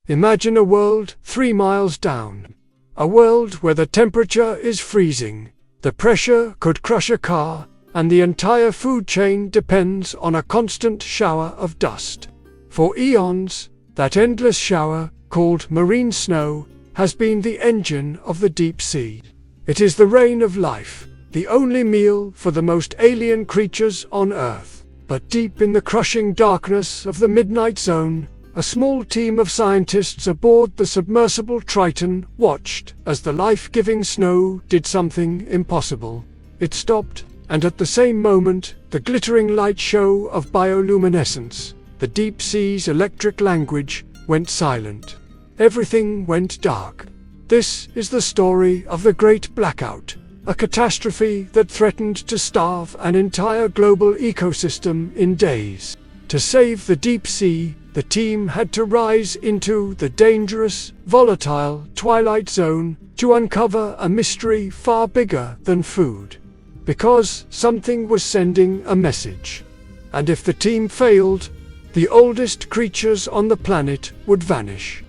Imagine a world 3 miles down. A world where the temperature is freezing, the pressure could crush a car, and the entire food chain depends on a constant shower of dust. For eons, that endless shower, called marine snow, has been the engine of the deep sea. It is the rain of life, the only meal for the most alien creatures on Earth. But deep in the crushing darkness of the midnight zone, a small team of scientists aboard the submersible Triton watched as the life-giving snow did something impossible. It stopped, and at the same moment, the glittering light show of bioluminescence, the deep sea's electric language, went silent. Everything went dark. This is the story of the Great Blackout, a catastrophe that threatened to starve an entire global ecosystem in days. To save the deep sea, the team had to rise into the dangerous, volatile twilight zone to uncover a mystery far bigger than food. Because something was sending a message. And if the team failed, the oldest creatures on the planet would vanish.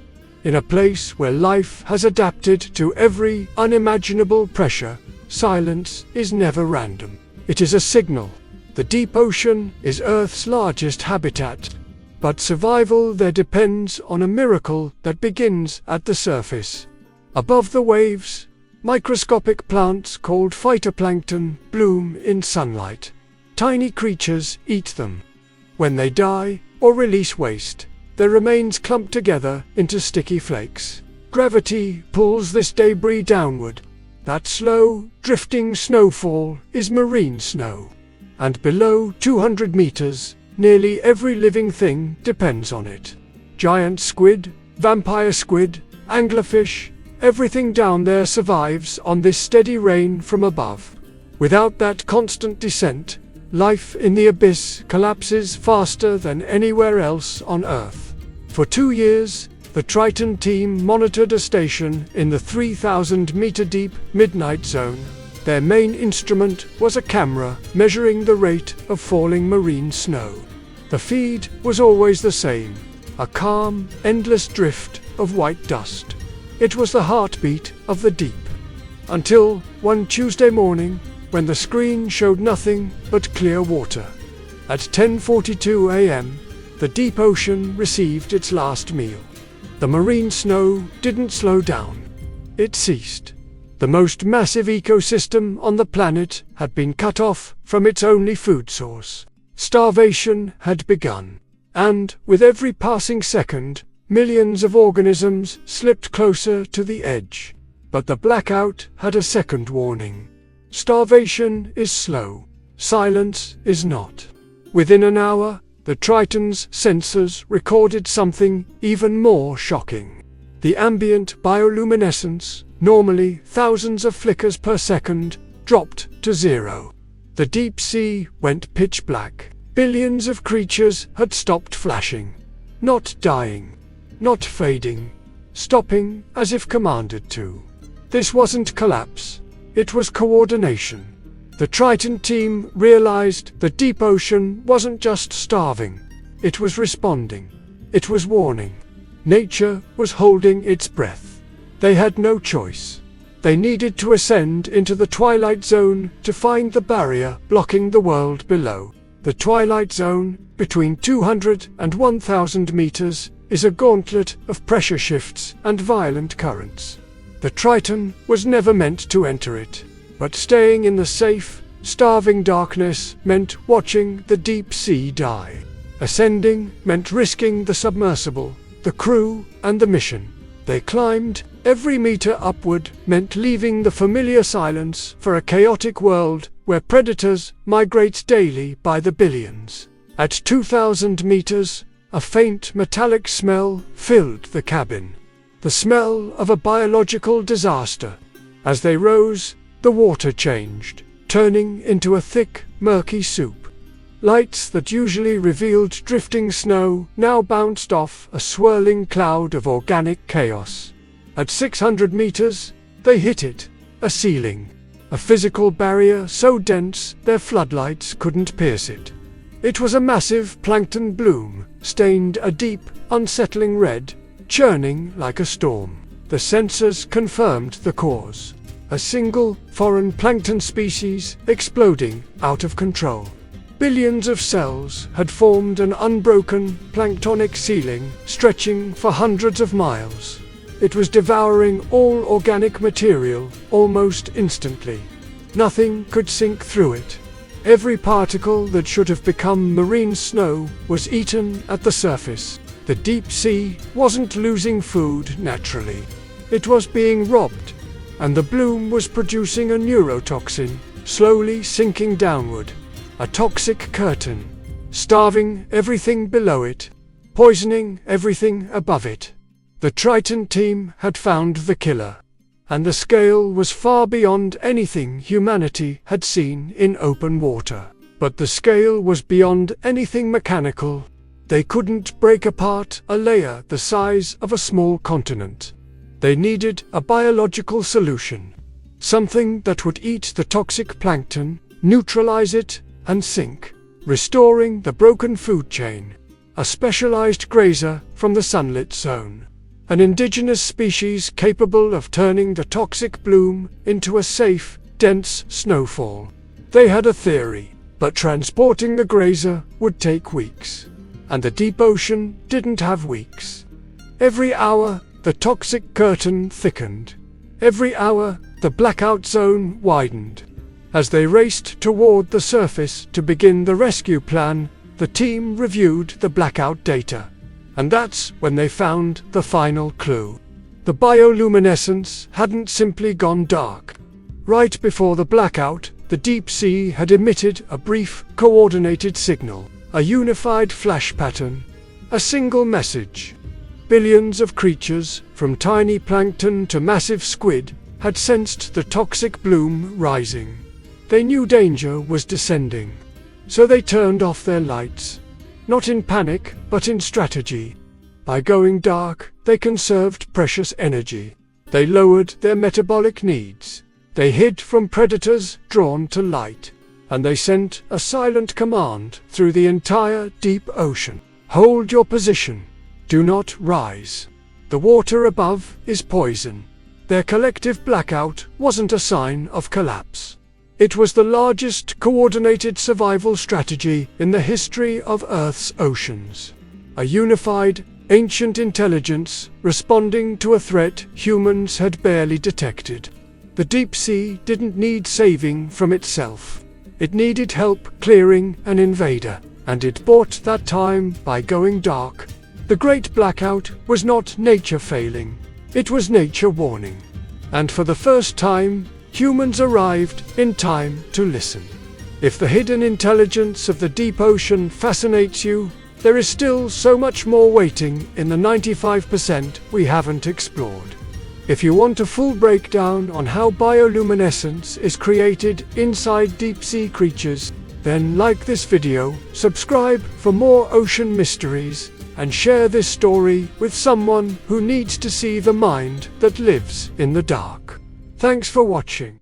In a place where life has adapted to every unimaginable pressure, silence is never random. It is a signal. The deep ocean is Earth's largest habitat, but survival there depends on a miracle that begins at the surface. Above the waves, microscopic plants called phytoplankton bloom in sunlight. Tiny creatures eat them. When they die or release waste, their remains clump together into sticky flakes. Gravity pulls this debris downward. That slow, drifting snowfall is marine snow. And below 200 meters, nearly every living thing depends on it. Giant squid, vampire squid, anglerfish, everything down there survives on this steady rain from above. Without that constant descent, life in the abyss collapses faster than anywhere else on Earth. For 2 years, the Triton team monitored a station in the 3,000-meter-deep midnight zone. Their main instrument was a camera measuring the rate of falling marine snow. The feed was always the same, a calm, endless drift of white dust. It was the heartbeat of the deep. Until one Tuesday morning, when the screen showed nothing but clear water. At 10:42 a.m., the deep ocean received its last meal. The marine snow didn't slow down. It ceased. The most massive ecosystem on the planet had been cut off from its only food source. Starvation had begun. And, with every passing second, millions of organisms slipped closer to the edge. But the blackout had a second warning. Starvation is slow. Silence is not. Within an hour, the Triton's sensors recorded something even more shocking. The ambient bioluminescence, normally thousands of flickers per second, dropped to 0. The deep sea went pitch black. Billions of creatures had stopped flashing. Not dying. Not fading. Stopping as if commanded to. This wasn't collapse. It was coordination. The Triton team realized the deep ocean wasn't just starving. It was responding. It was warning. Nature was holding its breath. They had no choice. They needed to ascend into the twilight zone to find the barrier blocking the world below. The twilight zone, between 200 and 1,000 meters, is a gauntlet of pressure shifts and violent currents. The Triton was never meant to enter it, but staying in the safe, starving darkness meant watching the deep sea die. Ascending meant risking the submersible, the crew, and the mission. They climbed. Every meter upward meant leaving the familiar silence for a chaotic world where predators migrate daily by the billions. At 2,000 meters, a faint metallic smell filled the cabin. The smell of a biological disaster. As they rose, the water changed, turning into a thick, murky soup. Lights that usually revealed drifting snow now bounced off a swirling cloud of organic chaos. At 600 meters, they hit it, a ceiling, a physical barrier so dense their floodlights couldn't pierce it. It was a massive plankton bloom, stained a deep, unsettling red, churning like a storm. The sensors confirmed the cause. A single, foreign plankton species exploding out of control. Billions of cells had formed an unbroken planktonic ceiling stretching for hundreds of miles. It was devouring all organic material almost instantly. Nothing could sink through it. Every particle that should have become marine snow was eaten at the surface. The deep sea wasn't losing food naturally. It was being robbed, and the bloom was producing a neurotoxin, slowly sinking downward. A toxic curtain, starving everything below it, poisoning everything above it. The Triton team had found the killer, and the scale was far beyond anything humanity had seen in open water. But the scale was beyond anything mechanical. They couldn't break apart a layer the size of a small continent. They needed a biological solution, something that would eat the toxic plankton, neutralize it, and sink, restoring the broken food chain. A specialized grazer from the sunlit zone. An indigenous species capable of turning the toxic bloom into a safe, dense snowfall. They had a theory, but transporting the grazer would take weeks. And the deep ocean didn't have weeks. Every hour, the toxic curtain thickened. Every hour, the blackout zone widened. As they raced toward the surface to begin the rescue plan, the team reviewed the blackout data. And that's when they found the final clue. The bioluminescence hadn't simply gone dark. Right before the blackout, the deep sea had emitted a brief, coordinated signal, a unified flash pattern, a single message. Billions of creatures, from tiny plankton to massive squid, had sensed the toxic bloom rising. They knew danger was descending, so they turned off their lights. Not in panic, but in strategy. By going dark, they conserved precious energy. They lowered their metabolic needs. They hid from predators drawn to light. And they sent a silent command through the entire deep ocean. Hold your position. Do not rise. The water above is poison. Their collective blackout wasn't a sign of collapse. It was the largest coordinated survival strategy in the history of Earth's oceans. A unified, ancient intelligence responding to a threat humans had barely detected. The deep sea didn't need saving from itself. It needed help clearing an invader, and it bought that time by going dark. The Great Blackout was not nature failing. It was nature warning. And for the first time, humans arrived in time to listen. If the hidden intelligence of the deep ocean fascinates you, there is still so much more waiting in the 95% we haven't explored. If you want a full breakdown on how bioluminescence is created inside deep-sea creatures, then like this video, subscribe for more ocean mysteries, and share this story with someone who needs to see the mind that lives in the dark. Thanks for watching.